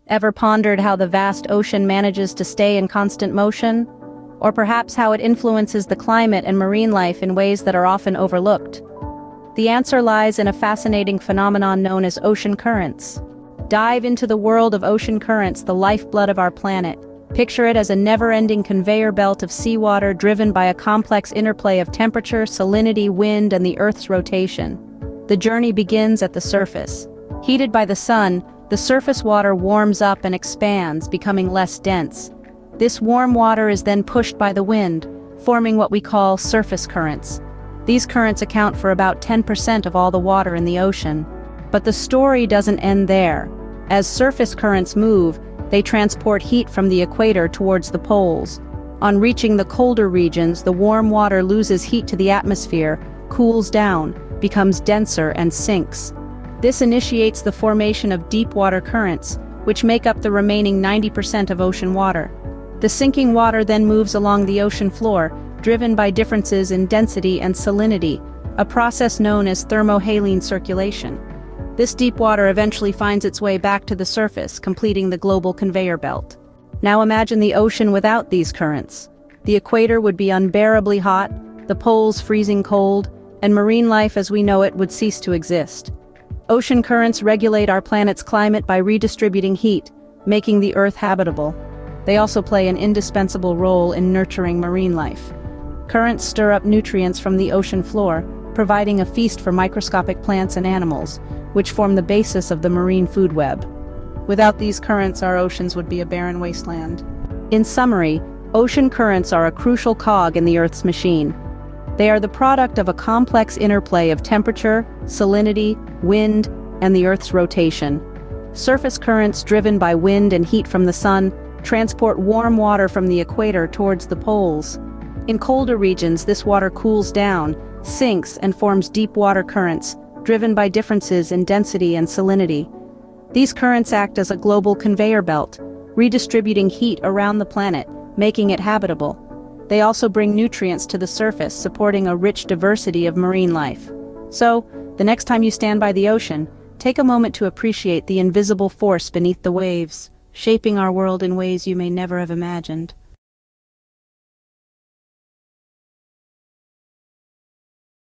Ever pondered how the vast ocean manages to stay in constant motion? Or perhaps how it influences the climate and marine life in ways that are often overlooked? The answer lies in a fascinating phenomenon known as ocean currents. Dive into the world of ocean currents, the lifeblood of our planet. Picture it as a never-ending conveyor belt of seawater driven by a complex interplay of temperature, salinity, wind, and the Earth's rotation. The journey begins at the surface. Heated by the sun, the surface water warms up and expands, becoming less dense. This warm water is then pushed by the wind, forming what we call surface currents. These currents account for about 10% of all the water in the ocean. But the story doesn't end there. As surface currents move, they transport heat from the equator towards the poles. On reaching the colder regions, the warm water loses heat to the atmosphere, cools down, becomes denser, and sinks. This initiates the formation of deep water currents, which make up the remaining 90% of ocean water. The sinking water then moves along the ocean floor, driven by differences in density and salinity, a process known as thermohaline circulation. This deep water eventually finds its way back to the surface, completing the global conveyor belt. Now imagine the ocean without these currents. The equator would be unbearably hot, the poles freezing cold, and marine life as we know it would cease to exist. Ocean currents regulate our planet's climate by redistributing heat, making the Earth habitable. They also play an indispensable role in nurturing marine life. Currents stir up nutrients from the ocean floor, providing a feast for microscopic plants and animals, which form the basis of the marine food web. Without these currents, our oceans would be a barren wasteland. In summary, ocean currents are a crucial cog in the Earth's machine. They are the product of a complex interplay of temperature, salinity, wind, and the Earth's rotation. Surface currents driven by wind and heat from the sun transport warm water from the equator towards the poles. In colder regions, this water cools down, sinks, and forms deep water currents, driven by differences in density and salinity. These currents act as a global conveyor belt, redistributing heat around the planet, making it habitable. They also bring nutrients to the surface, supporting a rich diversity of marine life. So, the next time you stand by the ocean, take a moment to appreciate the invisible force beneath the waves, shaping our world in ways you may never have imagined.